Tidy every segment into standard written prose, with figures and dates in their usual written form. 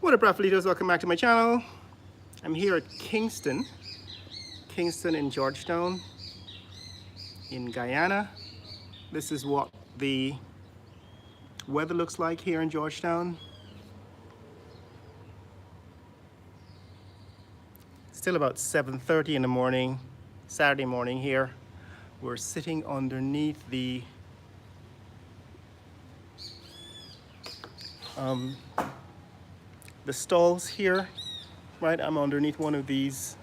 What up, Raphalitos? Welcome back to my channel. I'm here at Kingston in Georgetown in Guyana. This is what the weather looks like here in Georgetown. Still about 7:30 in the morning, Saturday morning here. We're sitting underneath the stalls here, right? I'm underneath one of these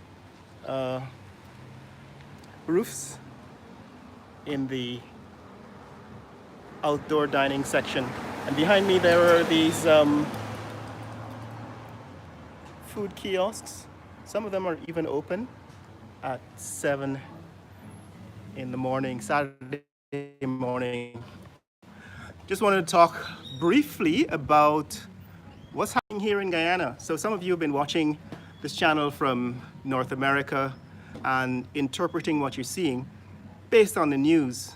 roofs in the outdoor dining section, and behind me there are these food kiosks. Some of them are even open at 7 in the morning, Saturday morning. Just wanted to talk briefly about what's happening here in Guyana. So some of you have been watching this channel from North America and interpreting what you're seeing based on the news,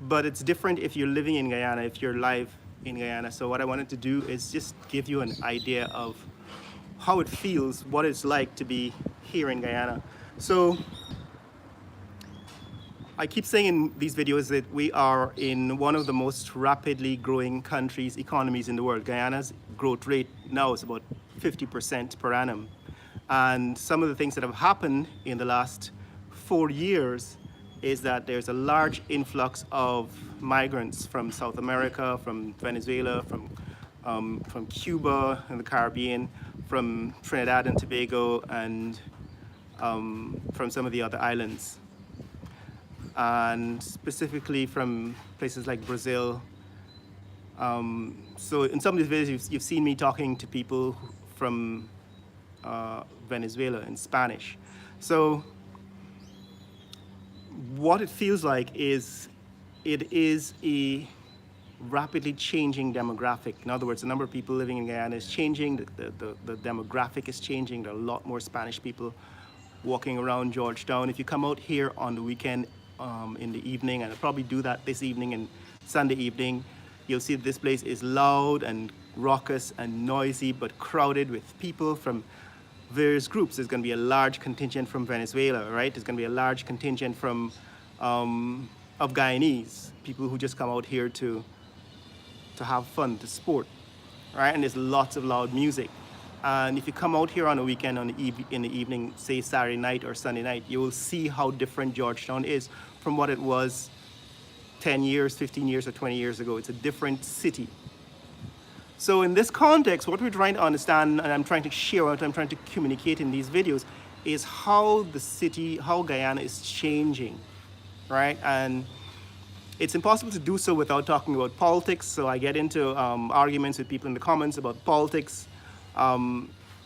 but it's different if you're living in Guyana, if you're live in Guyana. So what I wanted to do is just give you an idea of how it feels, what it's like to be here in Guyana. So I keep saying in these videos that we are in one of the most rapidly growing countries, economies in the world. Guyana's growth rate now is about 50% per annum. And some of the things that have happened in the last 4 years is that there's a large influx of migrants from South America, from Venezuela, from Cuba and the Caribbean, from Trinidad and Tobago, and from some of the other islands, and specifically from places like Brazil. So in some of these videos, you've seen me talking to people from Venezuela in Spanish. So what it feels like is it is a rapidly changing demographic. In other words, the number of people living in Guyana is changing, the demographic is changing. There are a lot more Spanish people walking around Georgetown. If you come out here on the weekend in the evening, and I'll probably do that this evening and Sunday evening, you'll see that this place is loud and raucous and noisy, but crowded with people from various groups. There's going to be a large contingent from Venezuela, right? There's going to be a large contingent from of Guyanese, people who just come out here to have fun, to sport, right? And there's lots of loud music. And if you come out here on a weekend in the evening, say Saturday night or Sunday night, you will see how different Georgetown is from what it was 10 years, 15 years, or 20 years ago. It's a different city. So in this context, what we're trying to understand, and I'm trying to share, what I'm trying to communicate in these videos, is how the city, how Guyana is changing, right? And it's impossible to do so without talking about politics. So I get into arguments with people in the comments about politics.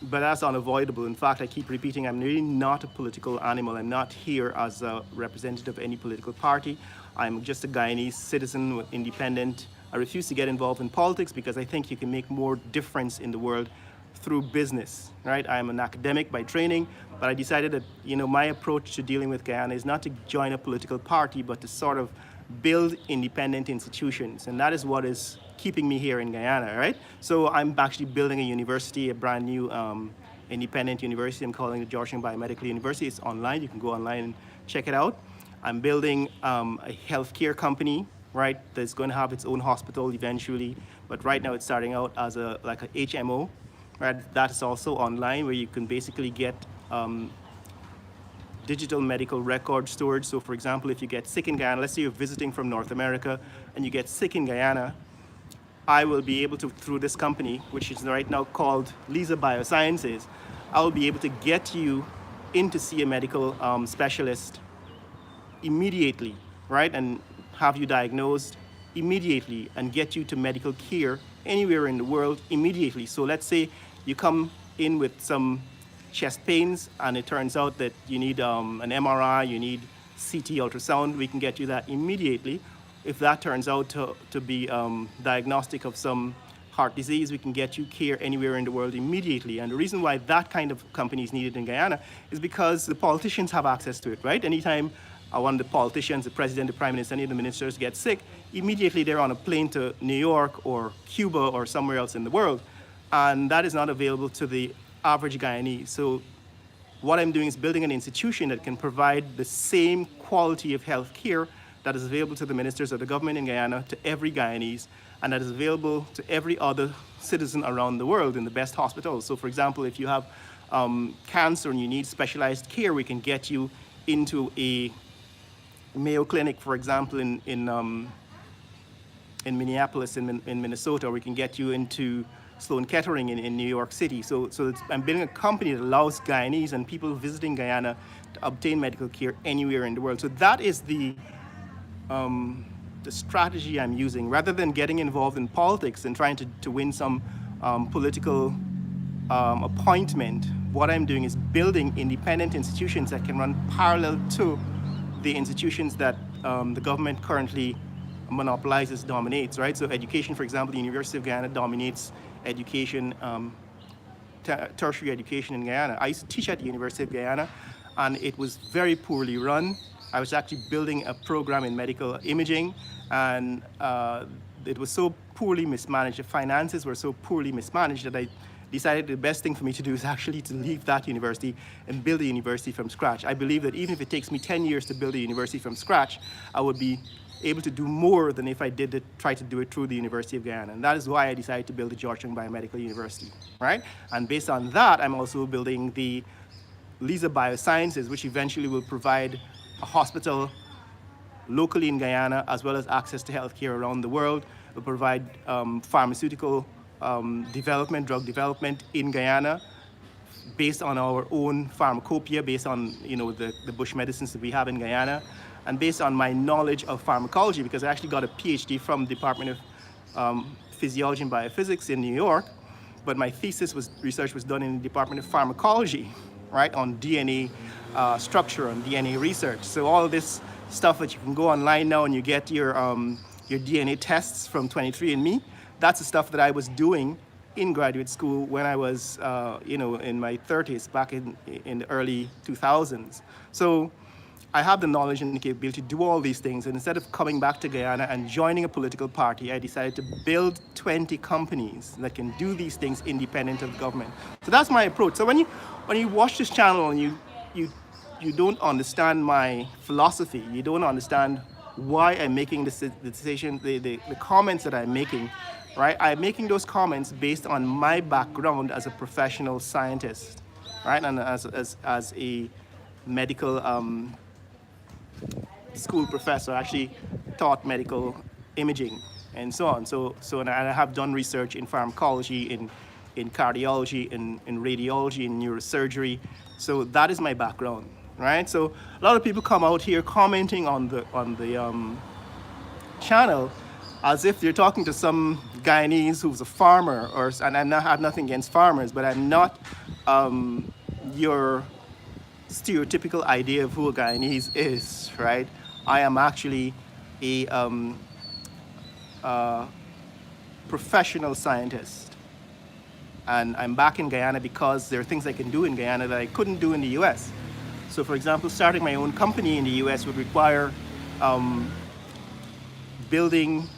But that's unavoidable. In fact, I keep repeating, I'm really not a political animal. I'm not here as a representative of any political party. I'm just a Guyanese citizen, independent. I refuse to get involved in politics because I think you can make more difference in the world through business, right? I'm an academic by training, but I decided that, my approach to dealing with Guyana is not to join a political party, but to sort of build independent institutions. And that is what is keeping me here in Guyana, right? So I'm actually building a university, a brand new independent university. I'm calling it Georgetown Biomedical University. It's online. You can go online and check it out. I'm building a healthcare company, right? That's going to have its own hospital eventually. But right now it's starting out as like a HMO, right? That is also online, where you can basically get digital medical record storage. So for example, if you get sick in Guyana, let's say you're visiting from North America and you get sick in Guyana, I will be able to, through this company, which is right now called Lisa Biosciences, I will be able to get you in to see a medical specialist immediately, right? And have you diagnosed immediately and get you to medical care anywhere in the world immediately. So let's say you come in with some chest pains and it turns out that you need an MRI, you need CT ultrasound, we can get you that immediately. If that turns out to be diagnostic of some heart disease, we can get you care anywhere in the world immediately. And the reason why that kind of company is needed in Guyana is because the politicians have access to it, right? Anytime one of the politicians, the president, the prime minister, any of the ministers get sick, immediately they're on a plane to New York or Cuba or somewhere else in the world and that is not available to the average Guyanese. So what I'm doing is building an institution that can provide the same quality of health care that is available to the ministers of the government in Guyana, to every Guyanese, and that is available to every other citizen around the world in the best hospitals. So for example, if you have cancer and you need specialized care, we can get you into a Mayo Clinic, for example, in Minneapolis, in Minnesota, or we can get you into Sloan Kettering in New York City. So I'm building a company that allows Guyanese and people visiting Guyana to obtain medical care anywhere in the world. So that is the strategy I'm using. Rather than getting involved in politics and trying to win some political appointment, what I'm doing is building independent institutions that can run parallel to the institutions that the government currently monopolizes, dominates, right? So education, for example, the University of Guyana dominates education, tertiary education in Guyana. I used to teach at the University of Guyana, and it was very poorly run. I was actually building a program in medical imaging, and it was so poorly mismanaged, the finances were so poorly mismanaged that I decided the best thing for me to do is actually to leave that university and build a university from scratch. I believe that even if it takes me 10 years to build a university from scratch, I would be able to do more than if I try to do it through the University of Guyana. And that is why I decided to build the Georgetown Biomedical University, right? And based on that, I'm also building the Lisa Biosciences, which eventually will provide a hospital locally in Guyana, as well as access to healthcare around the world. Will provide pharmaceutical development, drug development in Guyana, based on our own pharmacopoeia, based on the bush medicines that we have in Guyana, and based on my knowledge of pharmacology, because I actually got a PhD from the Department of Physiology and Biophysics in New York, but my research was done in the Department of Pharmacology, right, on DNA structure, on DNA research. So all of this stuff that you can go online now and you get your DNA tests from 23andMe, that's the stuff that I was doing in graduate school when I was, in my 30s, back in the early 2000s. So I have the knowledge and the capability to do all these things. And instead of coming back to Guyana and joining a political party, I decided to build 20 companies that can do these things independent of government. So that's my approach. So when you watch this channel and you don't understand my philosophy, you don't understand why I'm making the decision, the comments that I'm making, right? I'm making those comments based on my background as a professional scientist, right? And as a medical school professor, I actually taught medical imaging and so on. So and I have done research in pharmacology, in cardiology, in radiology, in neurosurgery. So that is my background, right? So a lot of people come out here commenting on the channel as if they're talking to some Guyanese who's a farmer, and I have nothing against farmers, but I'm not your stereotypical idea of who a Guyanese is, right? I am actually a professional scientist, and I'm back in Guyana because there are things I can do in Guyana that I couldn't do in the US. So for example, starting my own company in the US would require building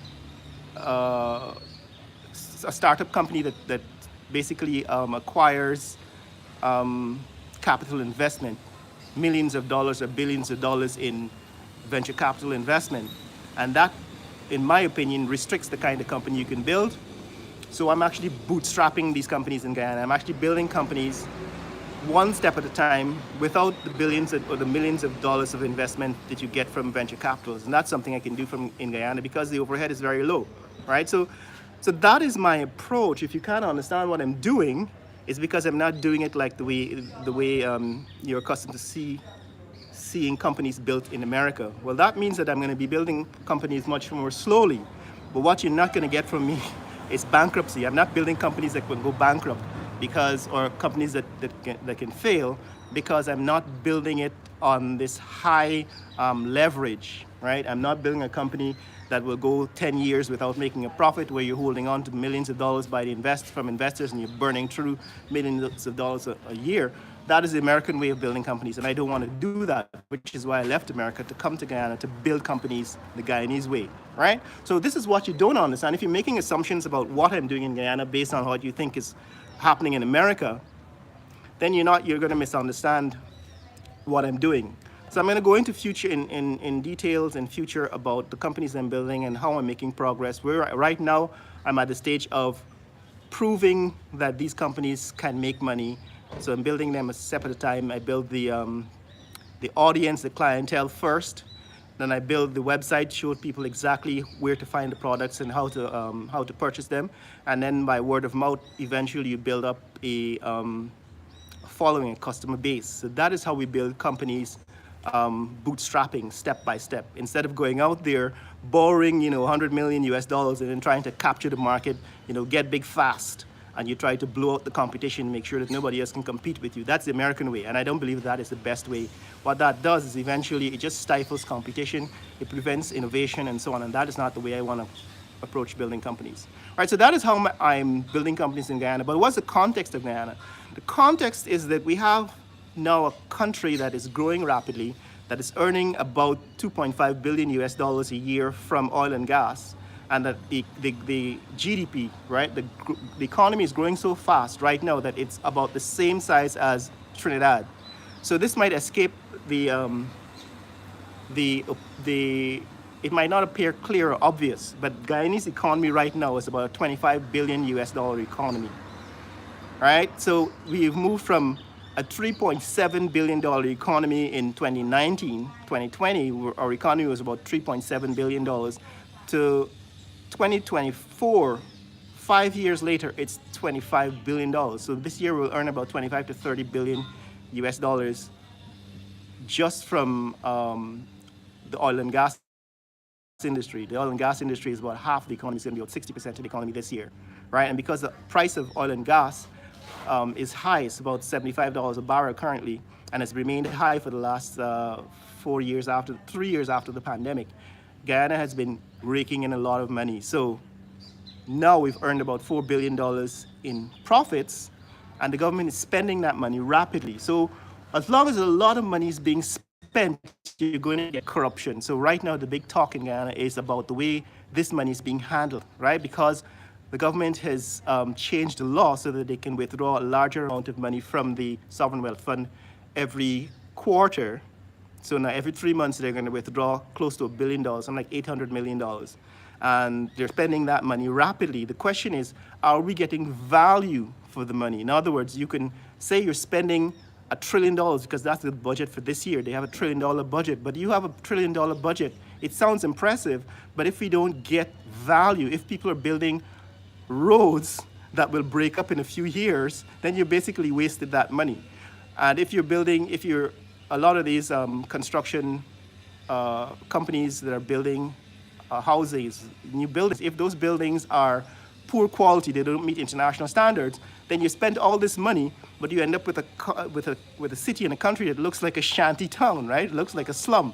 a startup company that basically acquires capital investment, millions of dollars or billions of dollars in venture capital investment. And that, in my opinion, restricts the kind of company you can build. So I'm actually bootstrapping these companies in Guyana. I'm actually building companies one step at a time without the billions or the millions of dollars of investment that you get from venture capitals. And that's something I can do in Guyana because the overhead is very low, right? So that is my approach. If you can't understand what I'm doing, it's because I'm not doing it like the way you're accustomed to seeing companies built in America. Well, that means that I'm going to be building companies much more slowly. But what you're not going to get from me is bankruptcy. I'm not building companies that will go bankrupt or companies that can fail, because I'm not building it on this high leverage, right? I'm not building a company that will go 10 years without making a profit, where you're holding on to millions of dollars from investors and you're burning through millions of dollars a year. That is the American way of building companies, and I don't want to do that, which is why I left America to come to Guyana to build companies the Guyanese way, right? So this is what you don't understand. If you're making assumptions about what I'm doing in Guyana based on what you think is happening in America, then you're going to misunderstand what I'm doing. So I'm going to go into future in details in future about the companies I'm building and how I'm making progress. Right now, I'm at the stage of proving that these companies can make money. So I'm building them a step at a time. I build the audience, the clientele first. Then I build the website, showed people exactly where to find the products and how to purchase them. And then by word of mouth, eventually you build up a following, a customer base. So that is how we build companies, bootstrapping step by step. Instead of going out there, borrowing, 100 million US dollars and then trying to capture the market, get big fast. And you try to blow out the competition, make sure that nobody else can compete with you. That's the American way, and I don't believe that is the best way. What that does is eventually it just stifles competition, it prevents innovation and so on, and that is not the way I want to approach building companies. All right, so that is how I'm building companies in Guyana. But what's the context of Guyana? The context is that we have now a country that is growing rapidly, that is earning about 2.5 billion US dollars a year from oil and gas, and that the GDP, right, the economy is growing so fast right now that it's about the same size as Trinidad. So this might escape it might not appear clear or obvious, but Guyanese economy right now is about a 25 billion US dollar economy, right? So we've moved from a $3.7 billion economy in 2019, 2020, our economy was about $3.7 billion, to 2024, 5 years later, it's $25 billion. So this year we'll earn about 25 to 30 billion US dollars just from the oil and gas industry. The oil and gas industry is about half the economy, it's going to be about 60% of the economy this year, right? And because the price of oil and gas is high, it's about $75 a barrel currently, and it's remained high for the last 3 years after the pandemic. Guyana has been raking in a lot of money. So now we've earned about $4 billion in profits, and the government is spending that money rapidly. So as long as a lot of money is being spent, you're going to get corruption. So right now, the big talk in Guyana is about the way this money is being handled, right? Because the government has changed the law so that they can withdraw a larger amount of money from the Sovereign Wealth Fund every quarter. So now every 3 months, they're going to withdraw close to $1 billion, something like $800 million. And they're spending that money rapidly. The question is, are we getting value for the money? In other words, you can say you're spending $1 trillion because that's the budget for this year. They have $1 trillion budget, but you have $1 trillion budget. It sounds impressive, but if we don't get value, if people are building roads that will break up in a few years, then you basically wasted that money. And if you're a lot of these construction companies that are building houses, new buildings, if those buildings are poor quality, they don't meet international standards, then you spend all this money, but you end up with a city and a country that looks like a shanty town, right? It looks like a slum.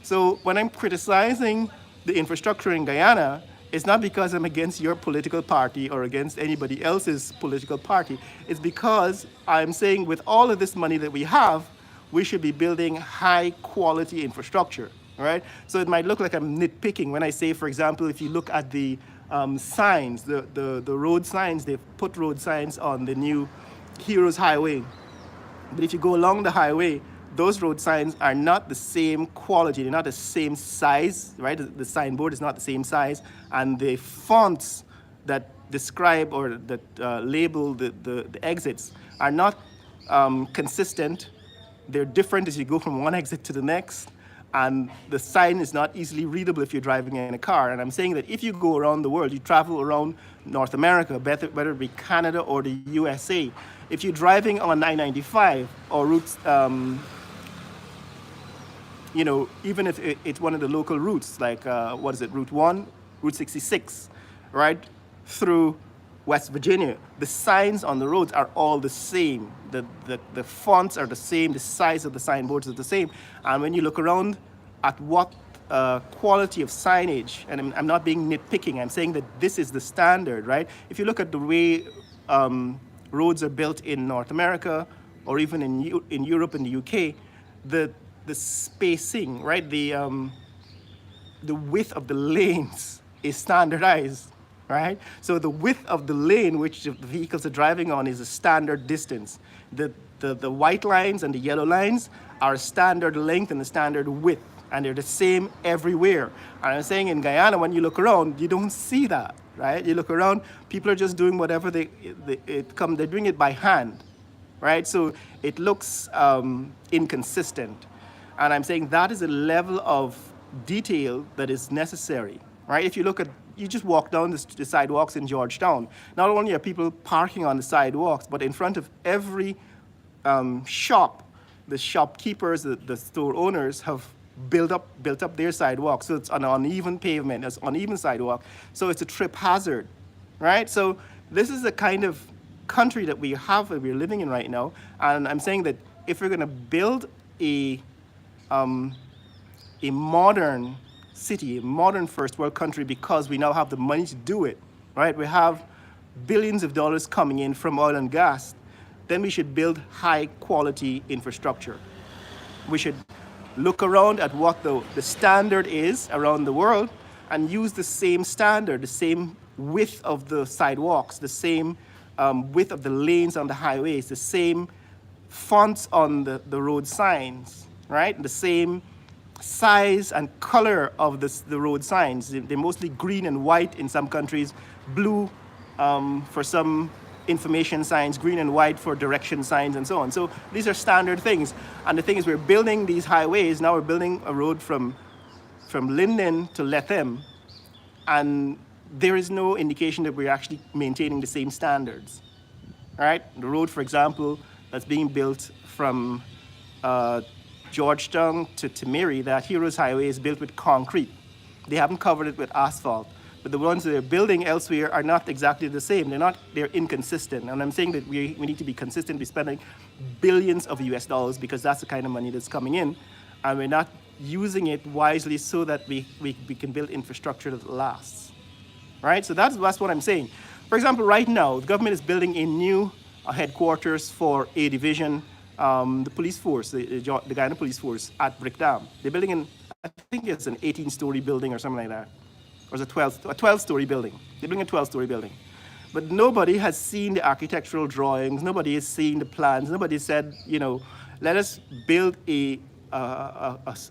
So when I'm criticizing the infrastructure in Guyana, it's not because I'm against your political party or against anybody else's political party. It's because I'm saying with all of this money that we have, we should be building high quality infrastructure, right? So it might look like I'm nitpicking when I say, for example, if you look at the signs, the road signs, they've put road signs on the new Heroes Highway. But if you go along the highway, those road signs are not the same quality, they're not the same size, right? The signboard is not the same size, and the fonts that describe or that label the exits are not consistent. They're different as you go from one exit to the next, and the sign is not easily readable if you're driving in a car. And I'm saying that if you go around the world, you travel around North America, whether it be Canada or the USA, if you're driving on I-95 or routes, even if it's one of the local routes, like, Route 1, Route 66, right, through West Virginia, the signs on the roads are all the same. The fonts are the same, the size of the signboards are the same. And when you look around at what quality of signage, and I'm not being nitpicking, I'm saying that this is the standard, right? If you look at the way roads are built in North America or even in Europe and the UK, the spacing, right? The width of the lanes is standardized, right? So the width of the lane which the vehicles are driving on is a standard distance. The white lines and the yellow lines are a standard length and a standard width, and they're the same everywhere. And I'm saying in Guyana, when you look around, you don't see that, right? You look around, people are just doing whatever they're doing it by hand, right? So it looks inconsistent. And I'm saying that is a level of detail that is necessary, right? If you look at, you just walk down the sidewalks in Georgetown, not only are people parking on the sidewalks, but in front of every shop, the shopkeepers, the store owners have built up their sidewalk. So it's an uneven pavement, it's uneven sidewalk. So it's a trip hazard, right? So this is the kind of country that we have, that we're living in right now. And I'm saying that if we're gonna build a modern city, a modern first world country, because we now have the money to do it, right? We have billions of dollars coming in from oil and gas, then we should build high quality infrastructure. We should look around at what the standard is around the world and use the same standard, the same width of the sidewalks, the same width of the lanes on the highways, the same fonts on the road signs, right? The same size and color of the road signs. They're mostly green and white in some countries, blue for some information signs, green and white for direction signs, and so on. So these are standard things. And the thing is, we're building these highways. Now we're building a road from Linden to Lethem, and there is no indication that we're actually maintaining the same standards, right? The road, for example, that's being built from Georgetown to Timiri, that Heroes Highway, is built with concrete. They haven't covered it with asphalt. But the ones that they're building elsewhere are not exactly the same. They're inconsistent. And I'm saying that we need to be consistent. We're spending billions of US dollars because that's the kind of money that's coming in. And we're not using it wisely so that we can build infrastructure that lasts, right? So that's what I'm saying. For example, right now, the government is building a new headquarters for A Division, the police force, the Guyana police force at Brick Dam. They're building I think it's an 18-story building or something like that. Or it's a 12-story building. They're building a 12-story building. But nobody has seen the architectural drawings. Nobody has seen the plans. Nobody said, let us build a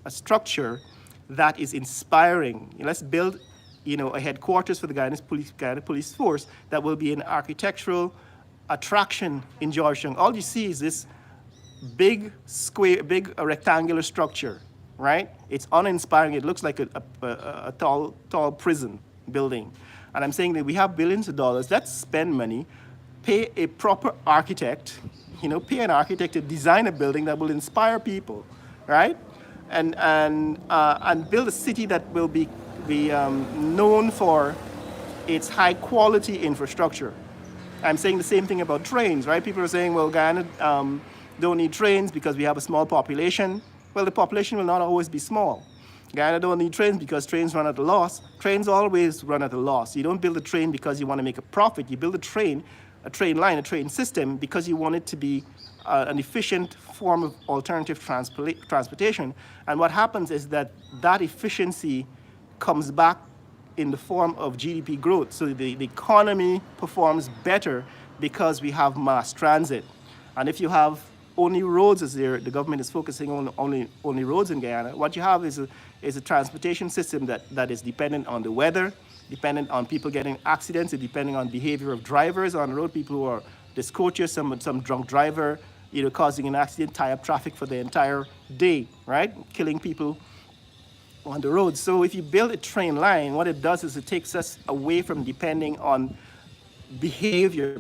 structure that is inspiring. Let's build, a headquarters for the Guyana police force that will be an architectural attraction in Georgetown. All you see is this big rectangular structure, right? It's uninspiring. It looks like a tall prison building. And I'm saying that we have billions of dollars. Let's spend money, pay a proper architect, pay an architect to design a building that will inspire people, right? And build a city that will be known for its high quality infrastructure. I'm saying the same thing about trains, right? People are saying, well, Guyana don't need trains because we have a small population. Well, the population will not always be small. Guyana don't need trains because trains run at a loss. Trains always run at a loss. You don't build a train because you want to make a profit. You build a train line, a train system because you want it to be an efficient form of alternative transportation. And what happens is that efficiency comes back in the form of GDP growth. So the economy performs better because we have mass transit. And if you have only roads, as the government is focusing on only roads in Guyana, what you have is a transportation system that is dependent on the weather, dependent on people getting accidents, and depending on behavior of drivers on the road, people who are discourteous, some drunk driver, causing an accident, tie up traffic for the entire day, right? Killing people on the road. So if you build a train line, what it does is it takes us away from depending on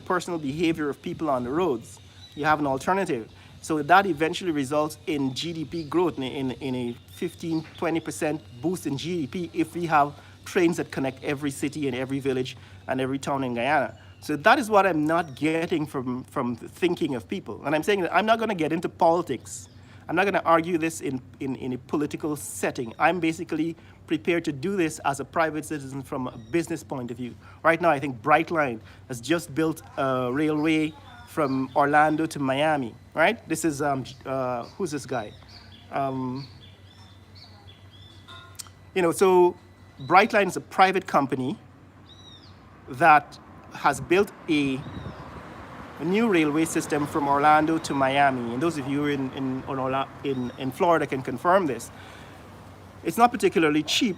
personal behavior of people on the roads. You have an alternative. So that eventually results in GDP growth, in a 15-20% boost in GDP if we have trains that connect every city and every village and every town in Guyana. So that is what I'm not getting from the thinking of people. And I'm saying that I'm not going to get into politics. I'm not going to argue this in a political setting. I'm basically prepared to do this as a private citizen from a business point of view. Right now, I think Brightline has just built a railway from Orlando to Miami. right? This is, who's this guy? So Brightline is a private company that has built a new railway system from Orlando to Miami. And those of you in Florida can confirm this. It's not particularly cheap.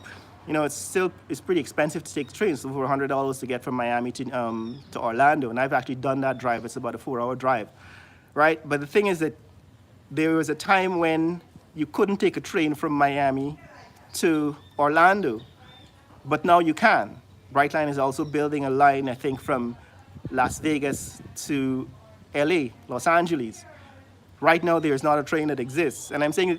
It's pretty expensive to take trains, over $100 to get from Miami to Orlando. And I've actually done that drive. It's about a 4-hour drive, right? But the thing is that there was a time when you couldn't take a train from Miami to Orlando, but now you can. Brightline is also building a line, I think, from Las Vegas to LA, Los Angeles. Right now, there's not a train that exists. And I'm saying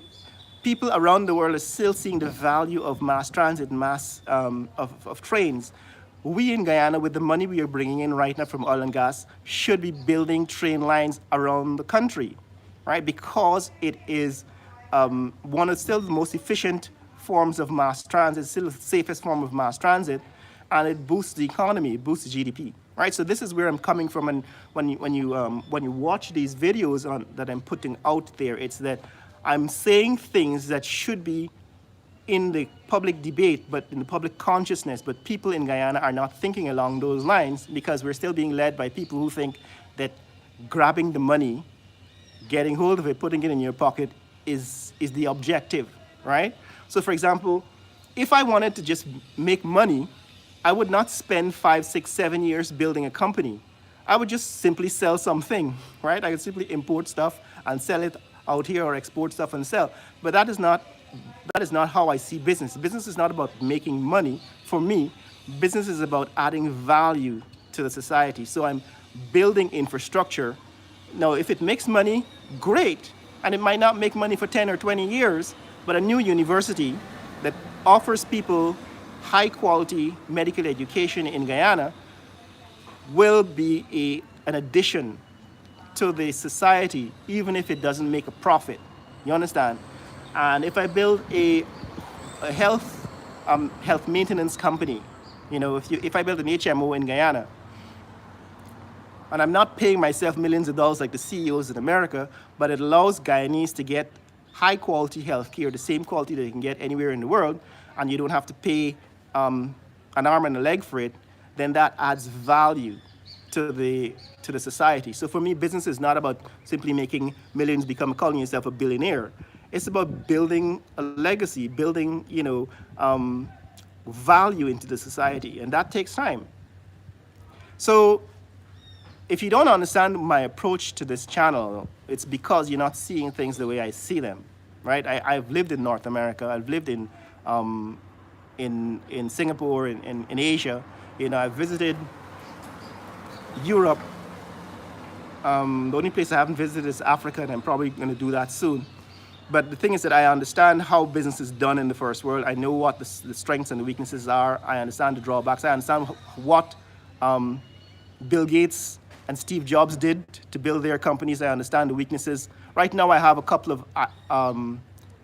people around the world are still seeing the value of mass transit, of trains. We in Guyana, with the money we are bringing in right now from oil and gas, should be building train lines around the country, right? Because it is one of still the most efficient forms of mass transit, still the safest form of mass transit, and it boosts the economy, it boosts the GDP, right? So this is where I'm coming from, and when you watch these videos that I'm putting out there, it's that I'm saying things that should be in the public debate, but in the public consciousness, but people in Guyana are not thinking along those lines because we're still being led by people who think that grabbing the money, getting hold of it, putting it in your pocket is the objective, right? So for example, if I wanted to just make money, I would not spend 5, 6, 7 years building a company. I would just simply sell something, right? I could simply import stuff and sell it out here, or export stuff and sell. But that is not how I see business. Business is not about making money. For me, business is about adding value to the society. So I'm building infrastructure. Now, if it makes money, great. And it might not make money for 10 or 20 years, but a new university that offers people high quality medical education in Guyana will be an addition to the society, even if it doesn't make a profit. You understand? And if I build a health maintenance company, if I build an HMO in Guyana, and I'm not paying myself millions of dollars like the CEOs in America, but it allows Guyanese to get high quality health care, the same quality that they can get anywhere in the world, and you don't have to pay an arm and a leg for it, then that adds value to the society. So for me, business is not about simply making millions, calling yourself a billionaire. It's about building a legacy, building value into the society, and that takes time. So if you don't understand my approach to this channel, it's because you're not seeing things the way I see them, right? I've lived in North America. I've lived in Singapore, in Asia. I've visited Europe. The only place I haven't visited is Africa, and I'm probably going to do that soon. But the thing is that I understand how business is done in the first world. I know what the strengths and the weaknesses are. I understand the drawbacks. I understand what Bill Gates and Steve Jobs did to build their companies. I understand the weaknesses. Right now, I have a couple of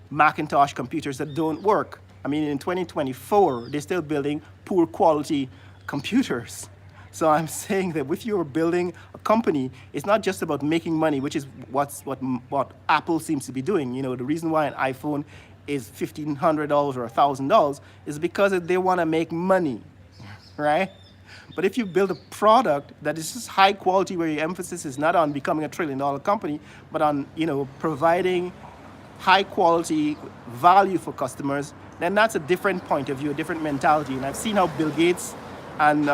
Macintosh computers that don't work. I mean, in 2024, they're still building poor quality computers. So I'm saying that if you're building a company, it's not just about making money, which is what Apple seems to be doing. The reason why an iPhone is $1,500 or $1,000 is because they want to make money, right? But if you build a product that is just high quality, where your emphasis is not on becoming $1 trillion company, but on providing high quality value for customers, then that's a different point of view, a different mentality. And I've seen how Bill Gates and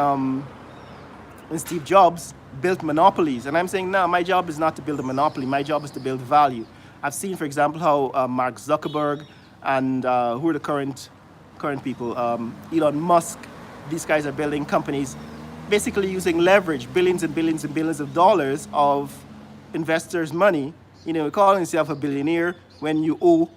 Steve Jobs built monopolies. And I'm saying, no, my job is not to build a monopoly. My job is to build value. I've seen, for example, how Mark Zuckerberg and who are the current people, Elon Musk, these guys are building companies basically using leverage, billions and billions and billions of dollars of investors' money, calling yourself a billionaire when you owe.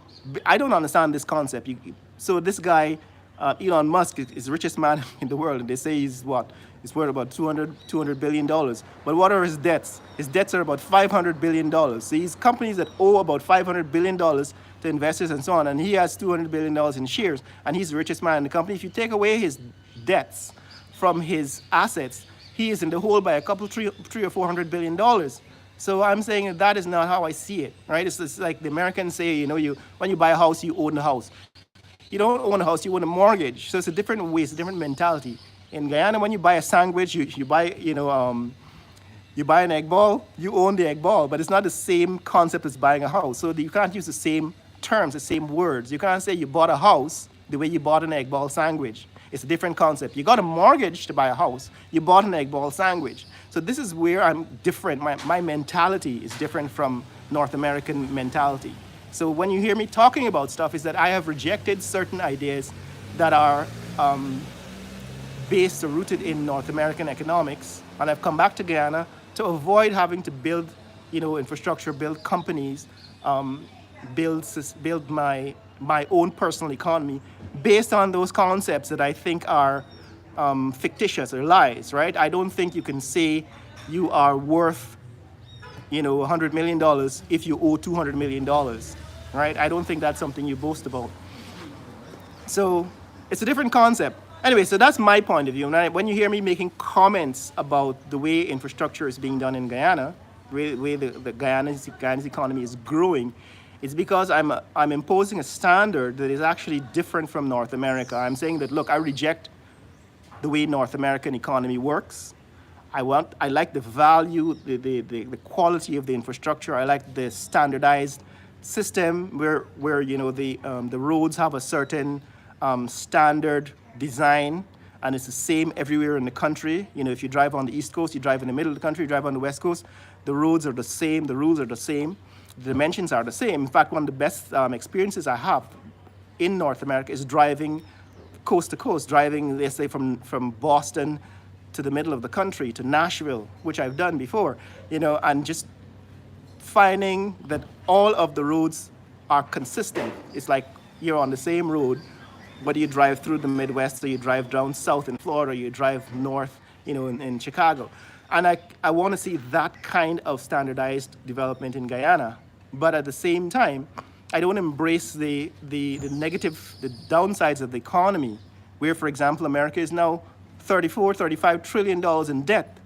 I don't understand this concept. So this guy, Elon Musk, is the richest man in the world, and they say he's what? He's worth about $200 billion. But what are his debts? His debts are about $500 billion. So he's companies that owe about $500 billion to investors and so on, and he has $200 billion in shares, and he's the richest man in the company. If you take away his debts from his assets, he is in the hole by a couple, three or $400 billion. So I'm saying that that is not how I see it, right? It's just like the Americans say, you know, you when you buy a house, you own the house. You don't own a house, you own a mortgage. So it's a different way, it's a different mentality. In Guyana, when you buy a sandwich, you buy, you buy an egg ball, you own the egg ball, but it's not the same concept as buying a house. So you can't use the same terms, the same words. You can't say you bought a house the way you bought an egg ball sandwich. It's a different concept. You got a mortgage to buy a house, you bought an egg ball sandwich. So this is where I'm different. My mentality is different from North American mentality. So when you hear me talking about stuff, is that I have rejected certain ideas that are based or rooted in North American economics, and I've come back to Guyana to avoid having to build, infrastructure, build companies, build my own personal economy based on those concepts that I think are fictitious or lies, right? I don't think you can say you are worth, $100 million if you owe $200 million, right? I don't think that's something you boast about. So it's a different concept. Anyway, so that's my point of view. And when you hear me making comments about the way infrastructure is being done in Guyana, the way the Guyanese economy is growing, it's because I'm imposing a standard that is actually different from North America. I'm saying that, look, I reject the way North American economy works. I like the value, the quality of the infrastructure. I like the standardized system where the roads have a certain standard design, and it's the same everywhere in the country. If you drive on the East Coast, you drive in the middle of the country, you drive on the West Coast, the roads are the same, the rules are the same, the dimensions are the same. In fact, one of the best experiences I have in North America is driving coast to coast, driving, let's say, from Boston to the middle of the country, to Nashville, which I've done before, and just finding that all of the roads are consistent. It's like you're on the same road, whether you drive through the Midwest or you drive down south in Florida, or you drive north, in Chicago. And I want to see that kind of standardized development in Guyana. But at the same time, I don't embrace the negative, the downsides of the economy, where, for example, America is now $35 trillion in debt,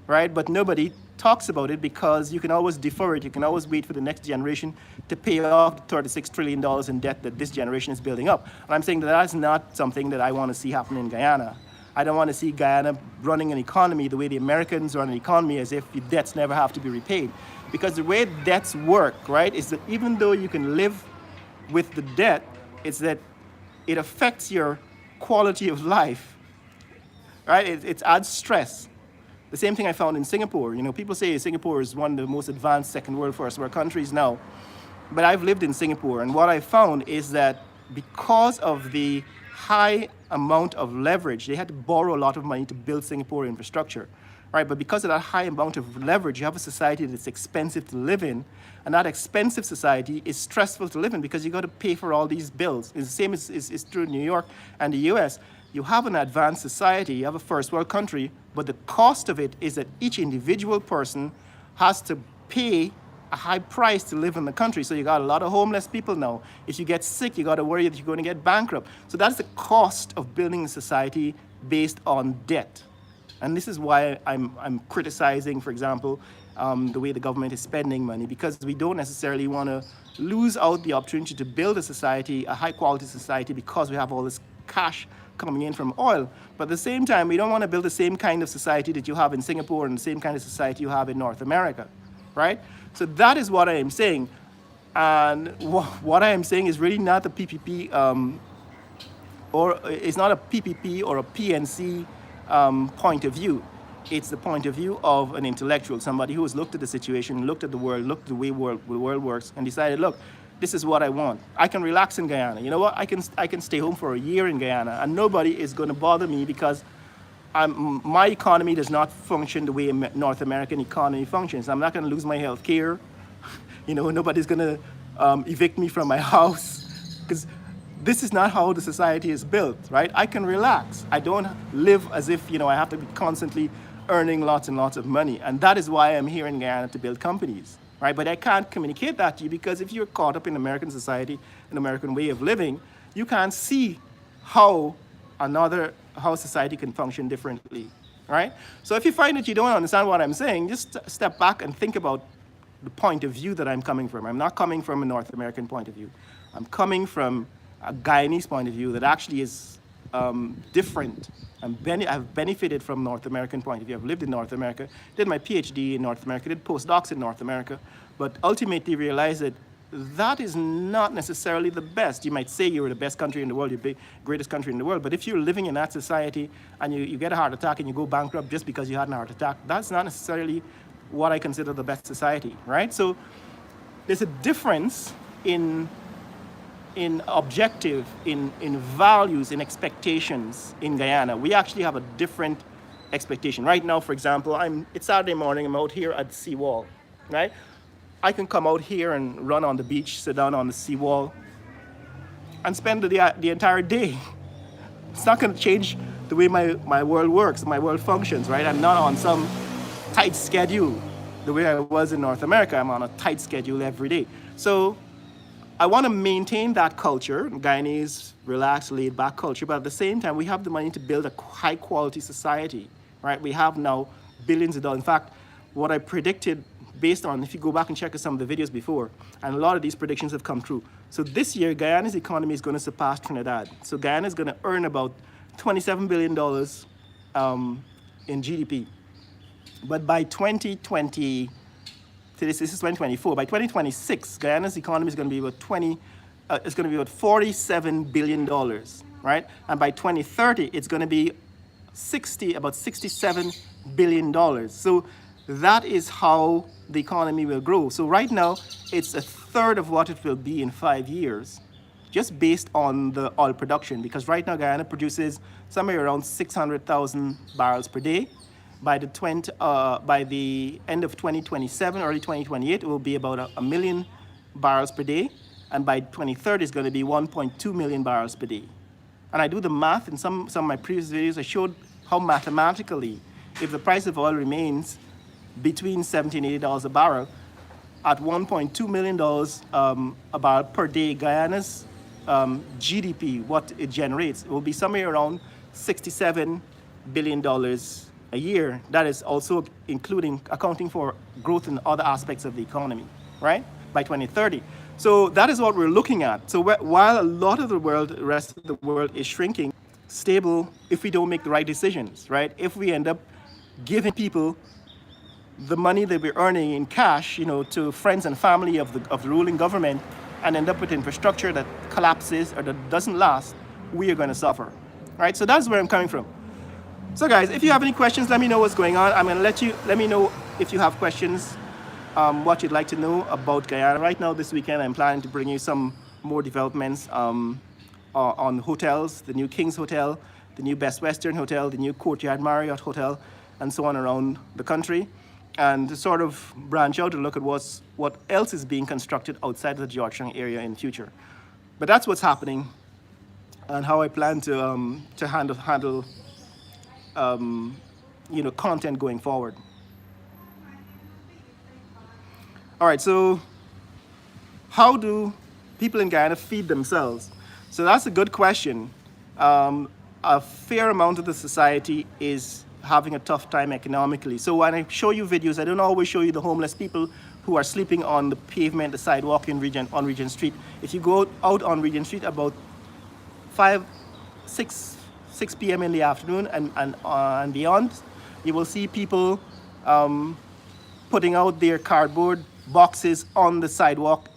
right? But nobody talks about it because you can always defer it. You can always wait for the next generation to pay off the $36 trillion in debt that this generation is building up. And I'm saying that that's not something that I want to see happen in Guyana. I don't want to see Guyana running an economy the way the Americans run an economy, as if the debts never have to be repaid. Because the way debts work, right, is that even though you can live with the debt, it's that it affects your quality of life, right? It adds stress. The same thing I found in Singapore. People say Singapore is one of the most advanced second world, first world countries now. But I've lived in Singapore, and what I found is that because of the high amount of leverage, they had to borrow a lot of money to build Singapore infrastructure, right? But because of that high amount of leverage, you have a society that's expensive to live in, and that expensive society is stressful to live in because you got to pay for all these bills. It's the same as true in New York and the US. You have an advanced society, you have a first world country, but the cost of it is that each individual person has to pay a high price to live in the country. So you got a lot of homeless people now. If you get sick, you got to worry that you're going to get bankrupt. So that's the cost of building a society based on debt. And this is why I'm criticizing, for example, the way the government is spending money, because we don't necessarily want to lose out the opportunity to build a society, a high quality society, because we have all this cash coming in from oil. But at the same time, we don't want to build the same kind of society that you have in Singapore and the same kind of society you have in North America, right? So that is what I am saying. And what I am saying is really not the PPP, or it's not a PPP or a PNC point of view. It's the point of view of an intellectual, somebody who has looked at the situation, looked at the world, looked at the way the world works, and decided, look, this is what I want. I can relax in Guyana. You know what? I can stay home for a year in Guyana, and nobody is going to bother me because my economy does not function the way a North American economy functions. I'm not going to lose my health care. Nobody's going to evict me from my house, because this is not how the society is built, right? I can relax. I don't live as if, I have to be constantly earning lots and lots of money. And that is why I'm here in Guyana, to build companies, right? But I can't communicate that to you because if you're caught up in American society, an American way of living, you can't see how society can function differently, right? So if you find that you don't understand what I'm saying, just step back and think about the point of view that I'm coming from. I'm not coming from a North American point of view. I'm coming from a Guyanese point of view that actually is different. I've benefited from North American point of view. I've lived in North America, did my PhD in North America, did postdocs in North America, but ultimately realized that that is not necessarily the best. You might say you're the best country in the world, you're the greatest country in the world, but if you're living in that society and you get a heart attack and you go bankrupt just because you had a heart attack, that's not necessarily what I consider the best society, right? So there's a difference in objective, in values, in expectations in Guyana. We actually have a different expectation. Right now, for example, it's Saturday morning, I'm out here at the seawall, right? I can come out here and run on the beach, sit down on the seawall, and spend the entire day. It's not gonna change the way my world works, my world functions, right? I'm not on some tight schedule the way I was in North America. I'm on a tight schedule every day. So I want to maintain that culture, Guyanese, relaxed, laid-back culture, but at the same time, we have the money to build a high-quality society, right? We have now billions of dollars. In fact, what I predicted, based on, if you go back and check some of the videos before, and a lot of these predictions have come true. So this year, Guyana's economy is going to surpass Trinidad. So Guyana is going to earn about $27 billion in GDP. But by 2020, this is 2024. By 2026, Guyana's economy is going to be about $47 billion, right? And by 2030, it's going to be about $67 billion. So that is how the economy will grow. So right now, it's a third of what it will be in 5 years, just based on the oil production. Because right now, Guyana produces somewhere around 600,000 barrels per day. By the end of 2027, early 2028, it will be about a million barrels per day. And by 2030, it's going to be 1.2 million barrels per day. And I do the math in some of my previous videos. I showed how mathematically, if the price of oil remains between $70 and $80 a barrel, at $1.2 million a barrel per day, Guyana's GDP, what it generates, it will be somewhere around $67 billion a year. That is also accounting for growth in other aspects of the economy, right? By 2030. So that is what we're looking at. So while a lot of the rest of the world is shrinking, stable if we don't make the right decisions, right? If we end up giving people the money that we're earning in cash, to friends and family of the ruling government, and end up with infrastructure that collapses or that doesn't last, we are going to suffer, right? So that's where I'm coming from. So guys, if you have any questions, let me know what's going on. I'm going to let me know if you have questions, what you'd like to know about Guyana. Right now, this weekend, I'm planning to bring you some more developments on hotels, the new King's Hotel, the new Best Western Hotel, the new Courtyard Marriott Hotel, and so on around the country, and to sort of branch out and look at what else is being constructed outside of the Georgetown area in the future. But that's what's happening, and how I plan to handle content going forward. All right, so how do people in Guyana feed themselves? So that's a good question. A fair amount of the society is having a tough time economically. So when I show you videos, I don't always show you the homeless people who are sleeping on the pavement, the sidewalk on Regent Street. If you go out on Regent Street about 6 p.m. in the afternoon and beyond, you will see people putting out their cardboard boxes on the sidewalk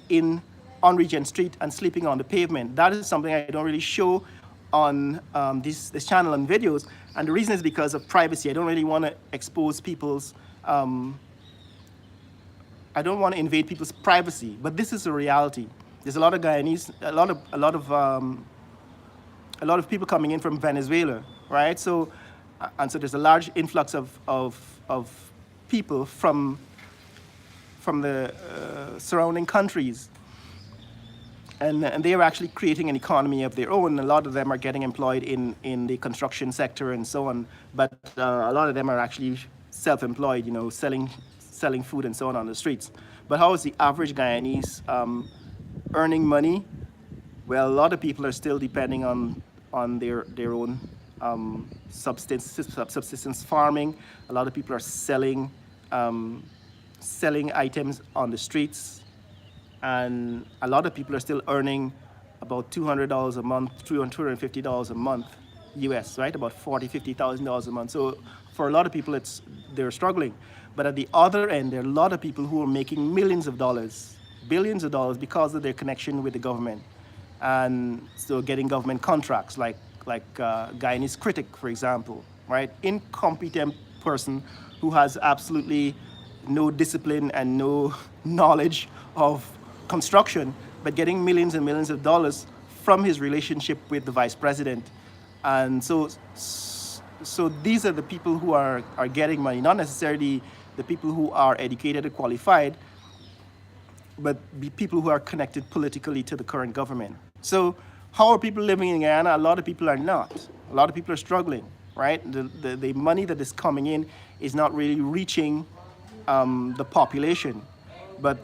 on Regent Street and sleeping on the pavement. That is something I don't really show on this channel and videos, and the reason is because of privacy. I don't really want to expose people's I don't want to invade people's privacy, but this is a reality. There's a lot of Guyanese, a lot of people coming in from Venezuela, right? So there's a large influx of people from the surrounding countries, and they are actually creating an economy of their own. A lot of them are getting employed in the construction sector and so on, but a lot of them are actually self-employed, selling food and so on the streets. But how is the average Guyanese earning money? Well, a lot of people are still depending on their own subsistence farming. A lot of people are selling selling items on the streets, and a lot of people are still earning about $200 a month, $250 a month, US, right? About $40,000-$50,000 a month. So for a lot of people, they're struggling. But at the other end, there are a lot of people who are making millions of dollars, billions of dollars because of their connection with the government, and so getting government contracts like Guyanese critic, for example, right? Incompetent person who has absolutely no discipline and no knowledge of construction, but getting millions and millions of dollars from his relationship with the vice president. And so these are the people who are getting money, not necessarily the people who are educated and qualified, but the people who are connected politically to the current government. So how are people living in Guyana? A lot of people are not. A lot of people are struggling, right? The money that is coming in is not really reaching the population. But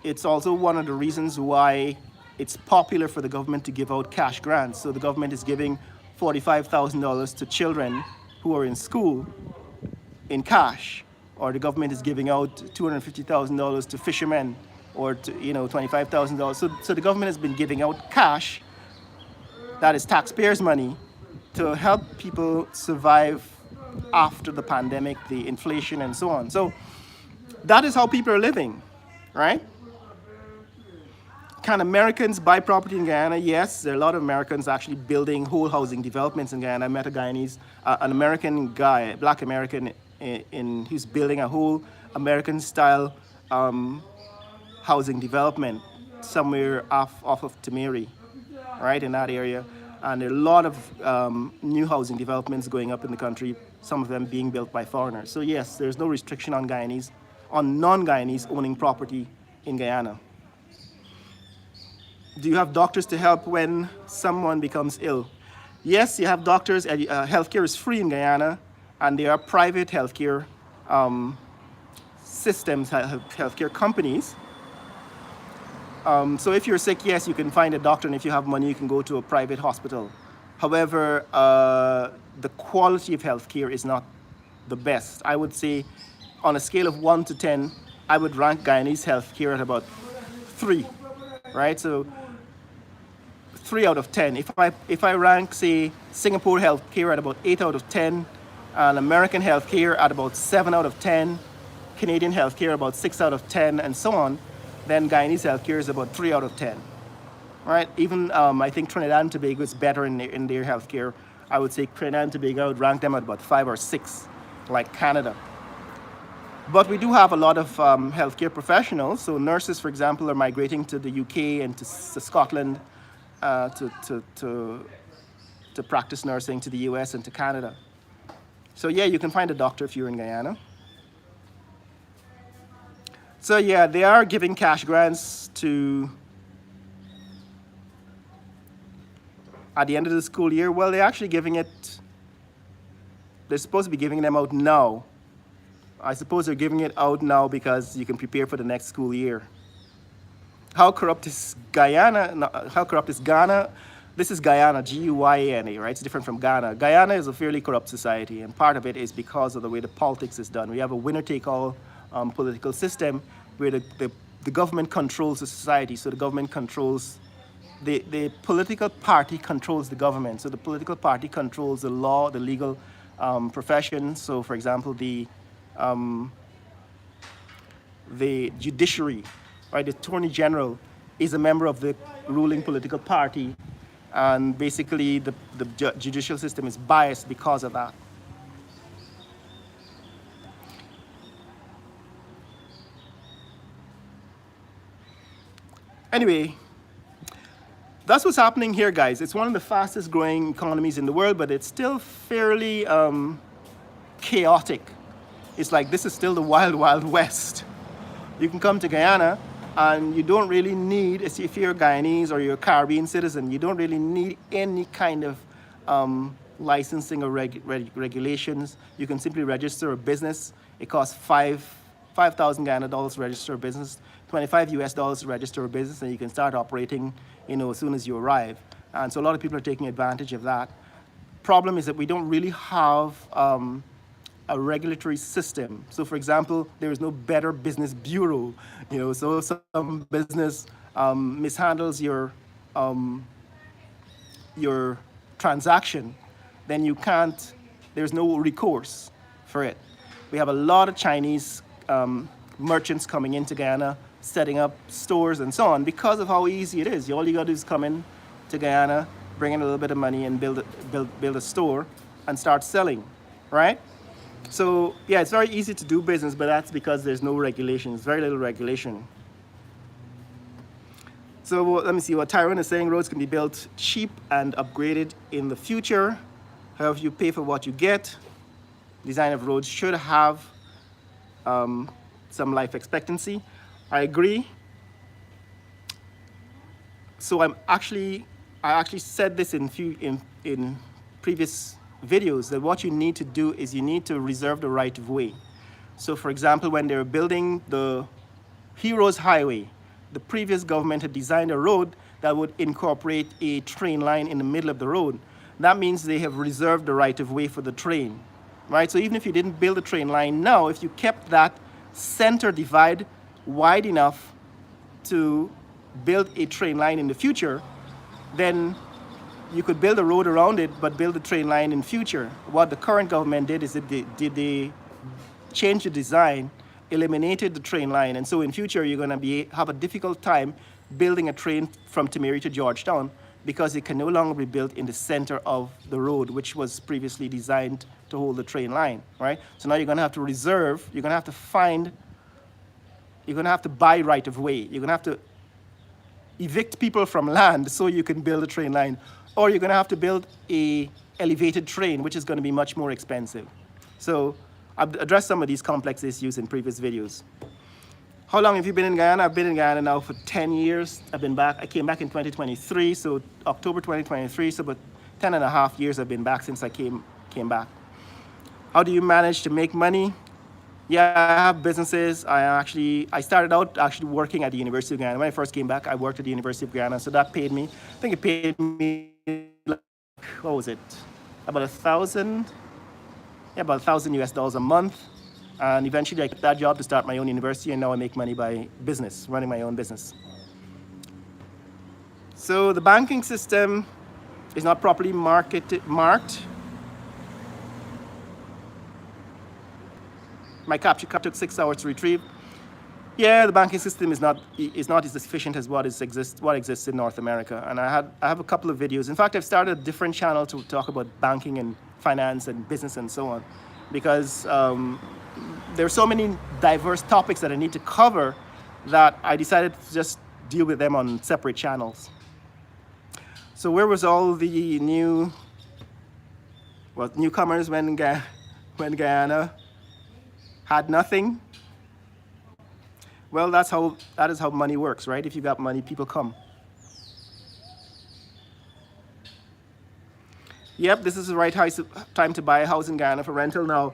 it's also one of the reasons why it's popular for the government to give out cash grants. So the government is giving $45,000 to children who are in school in cash, or the government is giving out $250,000 to fishermen, or to, $25,000. So the government has been giving out cash, that is taxpayers' money, to help people survive after the pandemic, the inflation, and so on. So that is how people are living, right? Can Americans buy property in Guyana? Yes, there are a lot of Americans actually building whole housing developments in Guyana. I met a Guyanese, an American guy, Black American, who's building a whole American-style housing development somewhere off of Tamari, right, in that area. And there are a lot of new housing developments going up in the country, some of them being built by foreigners. So yes, there's no restriction on non-Guyanese owning property in Guyana. Do you have doctors to help when someone becomes ill? Yes, you have doctors. Healthcare is free in Guyana, and there are private healthcare systems, healthcare companies. So if you're sick, yes, you can find a doctor, and if you have money, you can go to a private hospital. However, the quality of healthcare is not the best. I would say, on a scale of 1 to 10, I would rank Guyanese healthcare at about 3, right? So 3 out of 10. If I rank, say, Singapore healthcare at about 8 out of 10, and American healthcare at about 7 out of 10, Canadian healthcare about 6 out of 10, and so on, then Guyanese healthcare is about 3 out of 10. Right? Even I think Trinidad and Tobago is better in their healthcare. I would say Trinidad and Tobago, I would rank them at about 5 or 6, like Canada. But we do have a lot of healthcare professionals. So nurses, for example, are migrating to the UK and to Scotland to practice nursing, to the US and to Canada. So yeah, you can find a doctor if you're in Guyana. So yeah, they are giving cash grants at the end of the school year. Well, they're actually they're supposed to be giving them out now. I suppose they're giving it out now because you can prepare for the next school year. How corrupt is Guyana? No, how corrupt is Ghana? This is Guyana, Guyana, right? It's different from Ghana. Guyana is a fairly corrupt society, and part of it is because of the way the politics is done. We have a winner-take-all political system where the government controls the society. So the government controls, the political party controls the government. So the political party controls the law, the legal profession. So for example, the judiciary, right? The Attorney General is a member of the ruling political party, and basically the judicial system is biased because of that. Anyway, that's what's happening here, guys. It's one of the fastest growing economies in the world, but it's still fairly chaotic. It's like this is still the wild, wild west. You can come to Guyana and you don't really need, if you're Guyanese or you're a Caribbean citizen, you don't really need any kind of licensing or regulations. You can simply register a business. It costs $5,000 Guyana dollars to register a business, $25 US to register a business, and you can start operating, as soon as you arrive. And so a lot of people are taking advantage of that. Problem is that we don't really have a regulatory system. So, for example, there is no better business bureau. So if some business mishandles your transaction, then you can't. There's no recourse for it. We have a lot of Chinese merchants coming into Guyana, setting up stores and so on because of how easy it is. All you got to do is come in to Guyana, bring in a little bit of money, and build a store and start selling, right? So yeah, it's very easy to do business, but that's because there's no regulations, very little regulation. So let me see what Tyrone is saying. Roads can be built cheap and upgraded in the future. However, you pay for what you get. Design of roads should have some life expectancy. I agree. So I actually said this in previous videos, that what you need to do is you need to reserve the right of way. So for example, when they were building the Heroes Highway, the previous government had designed a road that would incorporate a train line in the middle of the road. That means they have reserved the right of way for the train, right? So even if you didn't build a train line now, if you kept that center divide wide enough to build a train line in the future, then you could build a road around it, but build a train line in future. What the current government did is they change the design, eliminated the train line, and so in future you're going to have a difficult time building a train from Timeri to Georgetown because it can no longer be built in the center of the road, which was previously designed to hold the train line, right? So now you're going to have to reserve, you're going to have to buy right of way, you're going to have to evict people from land so you can build a train line, or you're going to have to build a elevated train, which is going to be much more expensive. So I've addressed some of these complex issues in previous videos. How long have you been in Guyana? I've been in Guyana now for 10 years. I've been back. I came back in 2023, so October 2023, so about 10 and a half years I've been back since I came back. How do you manage to make money? Yeah, I have businesses. I started out actually working at the University of Guyana. When I first came back, I worked at the University of Guyana, so that paid me. I think it paid me, what was it? About $1,000 US a month. And eventually I quit that job to start my own university, and now I make money by business, running my own business. So the banking system is not properly marked. My capture card took 6 hours to retrieve. Yeah, the banking system is not as efficient as what exists in North America. And I have a couple of videos. In fact, I've started a different channel to talk about banking and finance and business and so on, because there are so many diverse topics that I need to cover that I decided to just deal with them on separate channels. So where was all the newcomers when Guyana had nothing? Well, that is how money works, right? If you got money, people come. Yep, this is the right time to buy a house in Guyana for rental. Now,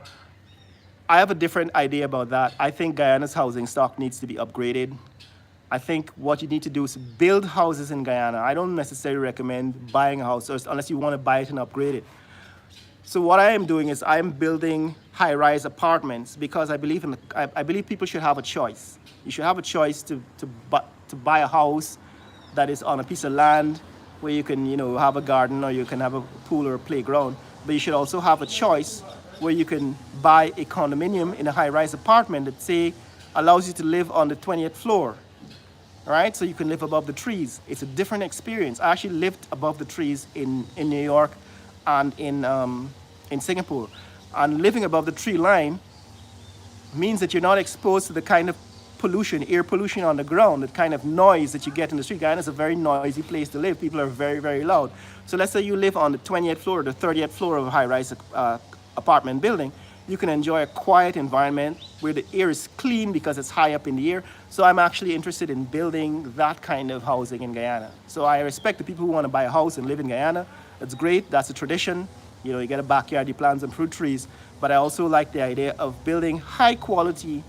I have a different idea about that. I think Guyana's housing stock needs to be upgraded. I think what you need to do is build houses in Guyana. I don't necessarily recommend buying a house unless you want to buy it and upgrade it. So what I am doing is I am building high-rise apartments because I believe people should have a choice. You should have a choice to buy a house that is on a piece of land where you can have a garden, or you can have a pool or a playground. But you should also have a choice where you can buy a condominium in a high-rise apartment that, say, allows you to live on the 20th floor, right? So you can live above the trees. It's a different experience. I actually lived above the trees in New York and in Singapore. And living above the tree line means that you're not exposed to the kind of pollution, air pollution on the ground, the kind of noise that you get in the street. Guyana is a very noisy place to live. People are very, very loud. So let's say you live on the 20th floor or the 30th floor of a high-rise apartment building. You can enjoy a quiet environment where the air is clean because it's high up in the air. So I'm actually interested in building that kind of housing in Guyana. So I respect the people who want to buy a house and live in Guyana. That's great. That's a tradition. You get a backyard, you plant some fruit trees. But I also like the idea of building high-quality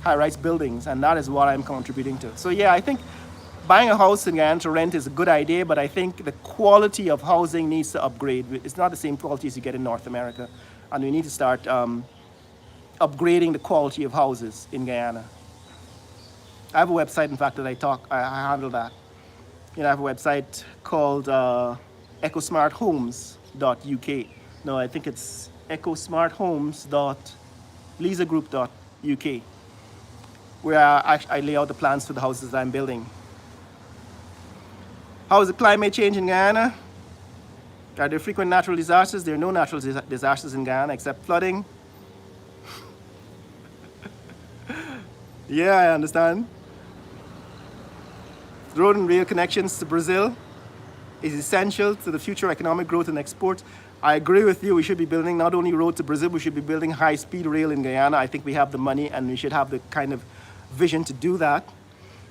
high-rise buildings, and that is what I'm contributing to. So yeah, I think buying a house in Guyana to rent is a good idea, but I think the quality of housing needs to upgrade. It's not the same quality as you get in North America. and we need to start upgrading the quality of houses in Guyana. I have a website, in fact, that I handle that. I have a website called ecosmarthomes.uk. No, I think it's ecosmarthomes.lisagroup.uk, where I lay out the plans for the houses that I'm building. How is the climate change in Guyana? Are there frequent natural disasters? There are no natural disasters in Guyana except flooding. Yeah, I understand. Road and rail connections to Brazil is essential to the future economic growth and exports. I agree with you. We should be building not only road to Brazil, we should be building high-speed rail in Guyana. I think we have the money and we should have the kind of vision to do that.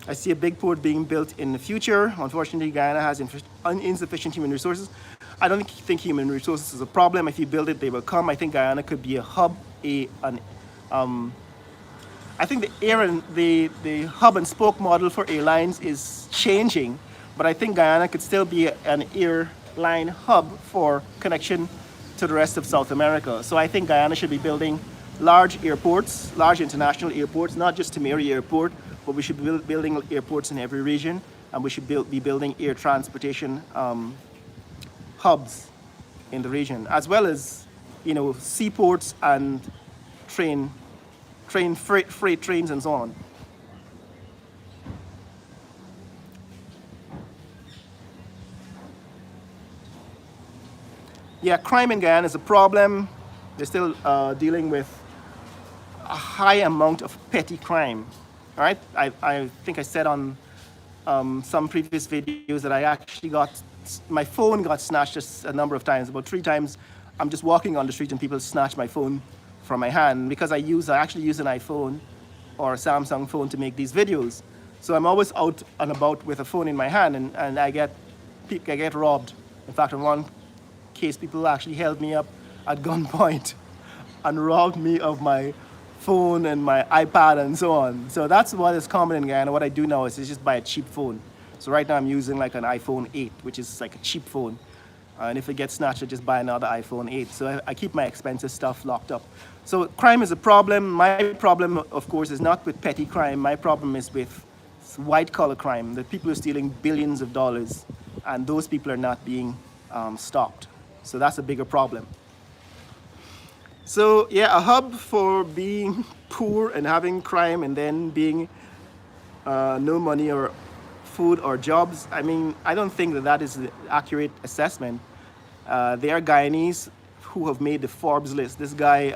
I see a big port being built in the future. Unfortunately, Guyana has insufficient human resources. I don't think human resources is a problem. If you build it, they will come. I think Guyana could be a hub, I think the hub and spoke model for airlines is changing, but I think Guyana could still be an airline hub for connection to the rest of South America. So I think Guyana should be building large airports, large international airports, not just Temeri Airport, but we should be building airports in every region, and we should be building air transportation hubs in the region, as well as seaports and freight trains and so on. Yeah, crime in Guyana is a problem. They're still dealing with a high amount of petty crime. All right, I think I said on some previous videos that I actually my phone got snatched just a number of times, about 3 times. I'm just walking on the street and people snatch my phone from my hand because I actually use an iPhone or a Samsung phone to make these videos. So I'm always out and about with a phone in my hand, and I get robbed. In fact, in one case, people actually held me up at gunpoint and robbed me of my phone and my iPad and so on. So that's what is common in Guyana. What I do now is just buy a cheap phone. So right now I'm using like an iPhone 8, which is like a cheap phone. And if it gets snatched, I just buy another iPhone 8. So I keep my expensive stuff locked up. So crime is a problem. My problem, of course, is not with petty crime. My problem is with white-collar crime, that people are stealing billions of dollars, and those people are not being stopped. So that's a bigger problem. So yeah, a hub for being poor and having crime and then being no money or food or jobs. I mean, I don't think that is the accurate assessment. There are Guyanese who have made the Forbes list. This guy,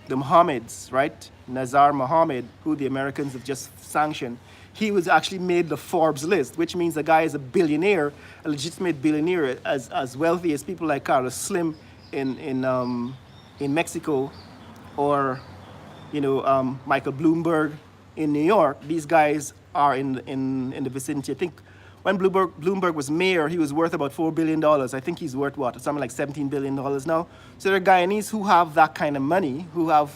the Mohammeds, right? Nazar Mohammed, who the Americans have just sanctioned. He was actually made the Forbes list, which means the guy is a billionaire, a legitimate billionaire, as wealthy as people like Carlos Slim in Mexico, or Michael Bloomberg in New York. These guys are in the vicinity. I think when Bloomberg was mayor, he was worth about $4 billion. I think he's worth what? Something like $17 billion now. So there are Guyanese who have that kind of money, who have,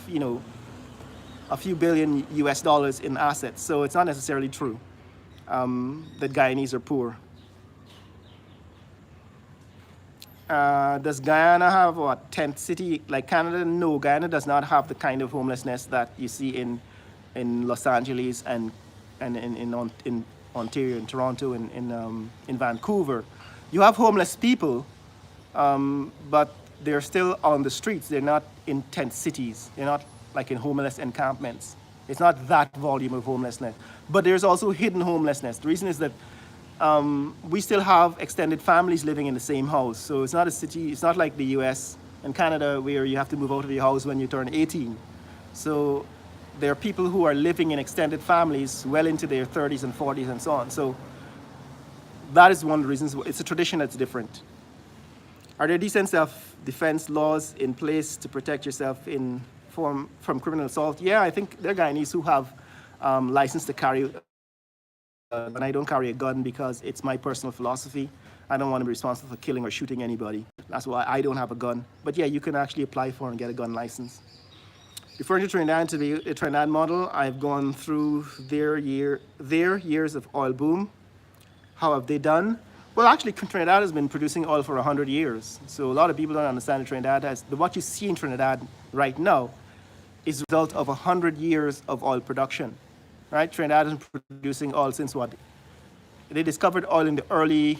a few billion US dollars in assets. So it's not necessarily true that Guyanese are poor. Does Guyana have what, tent city like Canada? No, Guyana does not have the kind of homelessness that you see in Los Angeles and in Ontario, in Toronto, in Vancouver. You have homeless people, but they're still on the streets. They're not in tent cities. They're not like in homeless encampments. It's not that volume of homelessness. But there's also hidden homelessness. The reason is that we still have extended families living in the same house. So it's not a city, it's not like the US and Canada where you have to move out of your house when you turn 18. So there are people who are living in extended families well into their 30s and 40s and so on. So that is one of the reasons. It's a tradition that's different. Are there decent self-defense laws in place to protect yourself from criminal assault? Yeah, I think there are Guyanese who have license to carry, and I don't carry a gun because it's my personal philosophy. I don't want to be responsible for killing or shooting anybody. That's why I don't have a gun. But yeah, you can actually apply for and get a gun license. Referring to Trinidad to be a Trinidad model, I've gone through their years of oil boom. How have they done? Well, actually, Trinidad has been producing oil for 100 years. So a lot of people don't understand that Trinidad has, what you see in Trinidad right now is the result of 100 years of oil production, right? Trinidad has been producing oil since what? They discovered oil in the early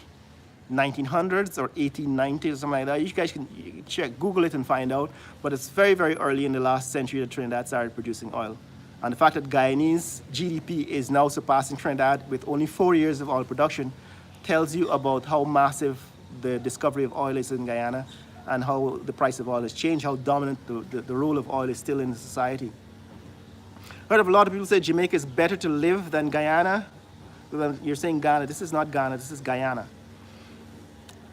1900s or 1890s or something like that. You guys can check, Google it and find out. But it's very, very early in the last century that Trinidad started producing oil. And the fact that Guyanese GDP is now surpassing Trinidad with only 4 years of oil production tells you about how massive the discovery of oil is in Guyana and how the price of oil has changed, how dominant the role of oil is still in society. Heard of a lot of people say Jamaica is better to live than Guyana. Well, you're saying Ghana. This is not Ghana, this is Guyana.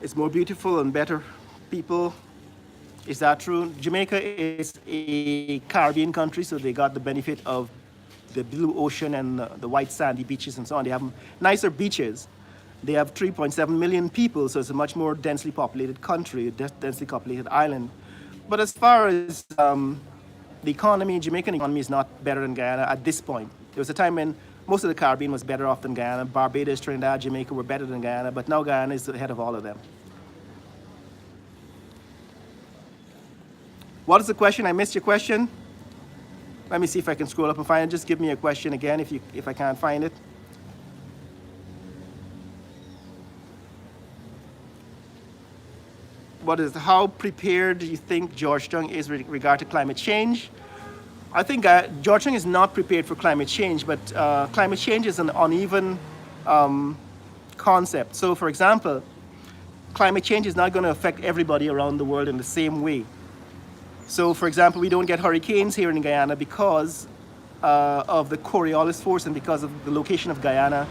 It's more beautiful and better people. Is that true? Jamaica is a Caribbean country, so they got the benefit of the blue ocean and the white sandy beaches and so on. They have nicer beaches. They have 3.7 million people, so it's a much more densely populated country, a densely populated island. But as far as the economy, Jamaican economy is not better than Guyana at this point. There was a time when most of the Caribbean was better off than Guyana. Barbados, Trinidad, Jamaica were better than Guyana, but now Guyana is ahead of all of them. What is the question? I missed your question. Let me see if I can scroll up and find it. Just give me a question again if I can't find it. How prepared do you think Georgetown is with regard to climate change? I think Georgetown is not prepared for climate change, but climate change is an uneven concept. So for example, climate change is not going to affect everybody around the world in the same way. So for example, we don't get hurricanes here in Guyana because of the Coriolis force and because of the location of Guyana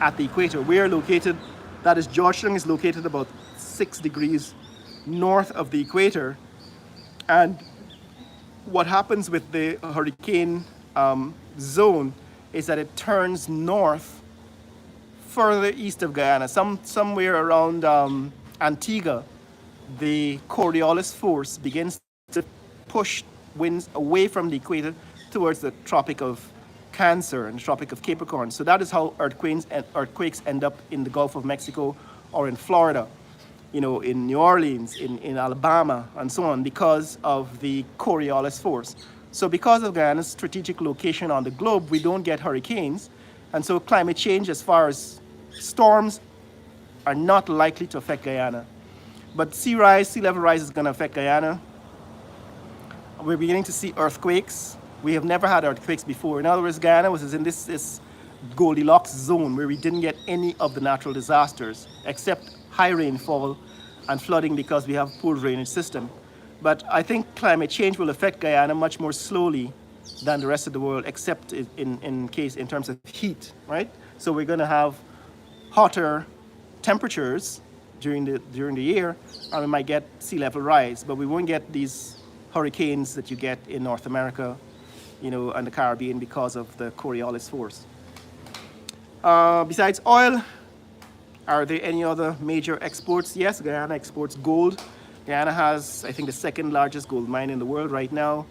at the equator. We are located, that is, Georgetown is located about 6 degrees north of the equator, and what happens with the hurricane zone is that it turns north further east of Guyana, somewhere around Antigua. The Coriolis force begins to push winds away from the equator towards the Tropic of Cancer and the Tropic of Capricorn. So that is how earthquakes end up in the Gulf of Mexico or in Florida, in New Orleans, in Alabama, and so on, because of the Coriolis force. So because of Guyana's strategic location on the globe, we don't get hurricanes. And so climate change, as far as storms, are not likely to affect Guyana. But sea level rise is going to affect Guyana. We're beginning to see earthquakes. We have never had earthquakes before. In other words, Guyana was in this Goldilocks zone where we didn't get any of the natural disasters except high rainfall and flooding because we have poor drainage system. But I think climate change will affect Guyana much more slowly than the rest of the world, except in terms of heat, right? So we're going to have hotter temperatures during the year, and we might get sea level rise, but we won't get these hurricanes that you get in North America, and the Caribbean because of the Coriolis force. Besides oil, are there any other major exports? Yes, Guyana exports gold. Guyana has, I think, the second largest gold mine in the world right now.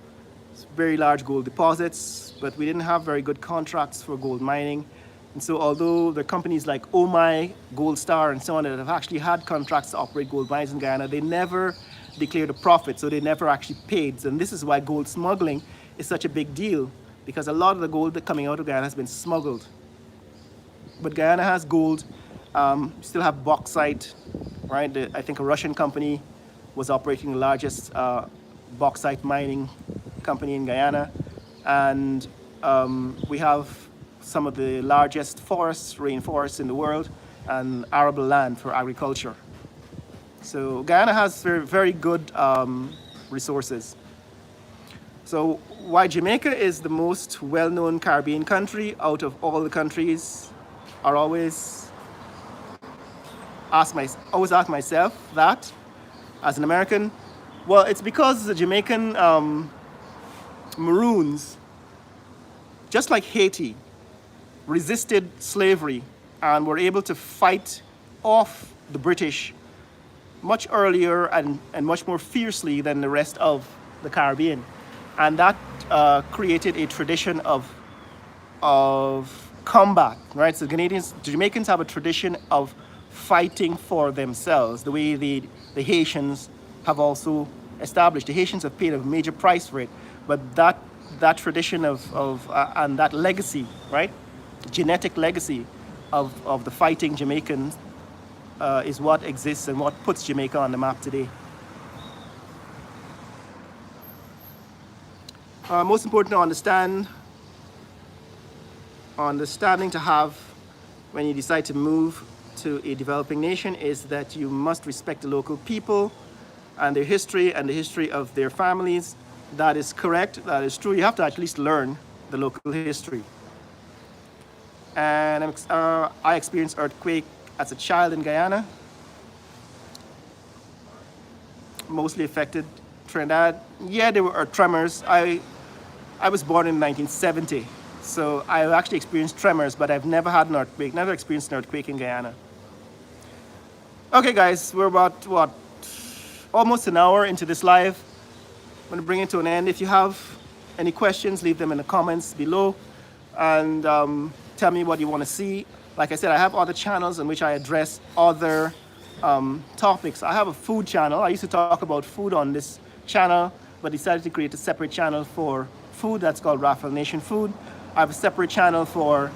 It's very large gold deposits, but we didn't have very good contracts for gold mining. And so although the companies like OMI, Gold Star, and so on that have actually had contracts to operate gold mines in Guyana, they never declared a profit, so they never actually paid. And this is why gold smuggling is such a big deal, because a lot of the gold that coming out of Guyana has been smuggled. But Guyana has gold. Still have bauxite, right? I think a Russian company was operating the largest bauxite mining company in Guyana. And we have some of the largest rainforests in the world, and arable land for agriculture. So Guyana has very, very good resources. So why Jamaica is the most well-known Caribbean country out of all the countries, I always ask myself that as an American. Well, it's because the Jamaican Maroons, just like Haiti, resisted slavery and were able to fight off the British much earlier and much more fiercely than the rest of the Caribbean. And that created a tradition of combat, right? So the Jamaicans have a tradition of fighting for themselves, the way the Haitians have also established. The Haitians have paid a major price for it, but that tradition of and that legacy, right, genetic legacy of the fighting Jamaicans is what exists and what puts Jamaica on the map today. Most important to understanding to have when you decide to move to a developing nation is that you must respect the local people and their history and the history of their families. That is correct, that is true. You have to at least learn the local history. And I experienced earthquake as a child in Guyana. Mostly affected Trinidad. Yeah, there were tremors. I was born in 1970, so I actually experienced tremors, but I've never had an earthquake, never experienced an earthquake in Guyana. Okay, guys, we're about, almost an hour into this live. I'm going to bring it to an end. If you have any questions, leave them in the comments below, and tell me what you want to see. Like I said, I have other channels in which I address other topics. I have a food channel. I used to talk about food on this channel, but decided to create a separate channel for food that's called Raphael Nation Food. I have a separate channel for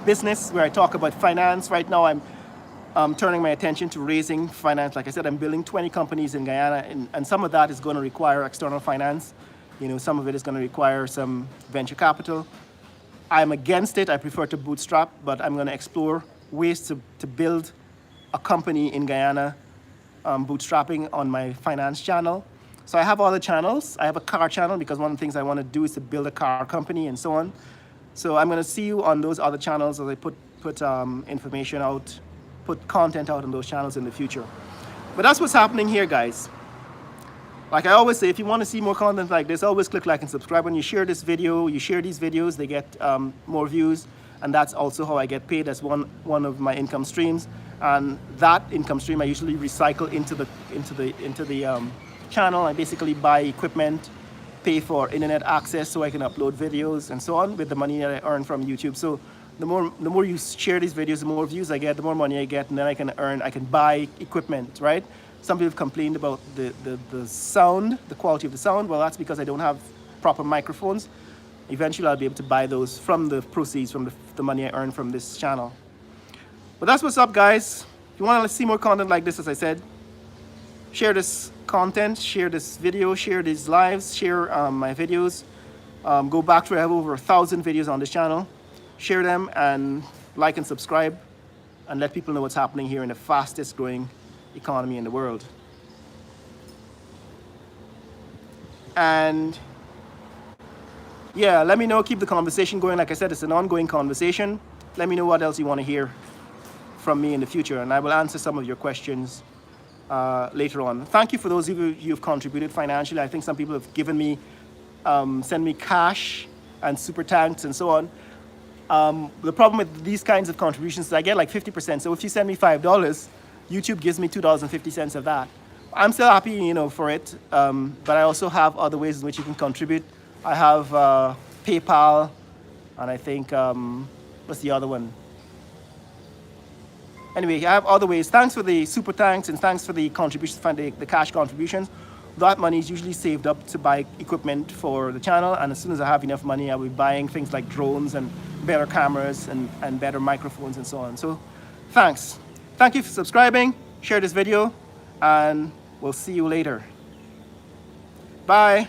business where I talk about finance. Right now I'm turning my attention to raising finance. Like I said, I'm building 20 companies in Guyana, and some of that is going to require external finance. You know, some of it is going to require some venture capital. I'm against it. I prefer to bootstrap, but I'm going to explore ways to build a company in Guyana, bootstrapping on my finance channel. So I have other channels. I have a car channel because one of the things I want to do is to build a car company and so on. So I'm going to see you on those other channels as I put information out, put content out on those channels in the future. But that's what's happening here, guys. Like I always say, if you want to see more content like this, always click like and subscribe. When you share this video, you share these videos, they get more views, and that's also how I get paid. That's one of my income streams, and that income stream I usually recycle into the channel. I basically buy equipment, pay for internet access so I can upload videos and so on with the money that I earn from YouTube. So the more you share these videos, the more views I get, the more money I get, and then I can buy equipment, right? Some people have complained about the sound, the quality of the sound. Well, that's because I don't have proper microphones. Eventually I'll be able to buy those from the proceeds from the money I earn from this channel. But that's what's up, guys. If you want to see more content like this, as I said, share this content, share this video, share these lives, share my videos. Go back to, I have over 1,000 videos on this channel. Share them and like and subscribe and let people know what's happening here in the fastest growing economy in the world. And yeah, let me know, keep the conversation going. Like I said, it's an ongoing conversation. Let me know what else you want to hear from me in the future, and I will answer some of your questions later on. Thank you for those of you who've contributed financially. I think some people have given me, send me cash and super thanks and so on. The problem with these kinds of contributions is I get like 50%. So if you send me $5, YouTube gives me $2.50 of that. I'm still happy, you know, for it. But I also have other ways in which you can contribute. I have PayPal, and I think, what's the other one? Anyway, I have other ways. Thanks for the super thanks and thanks for the contributions, the cash contributions. That money is usually saved up to buy equipment for the channel, and as soon as I have enough money, I'll be buying things like drones and better cameras and better microphones and so on. So thanks. Thank you for subscribing. Share this video, and we'll see you later. Bye.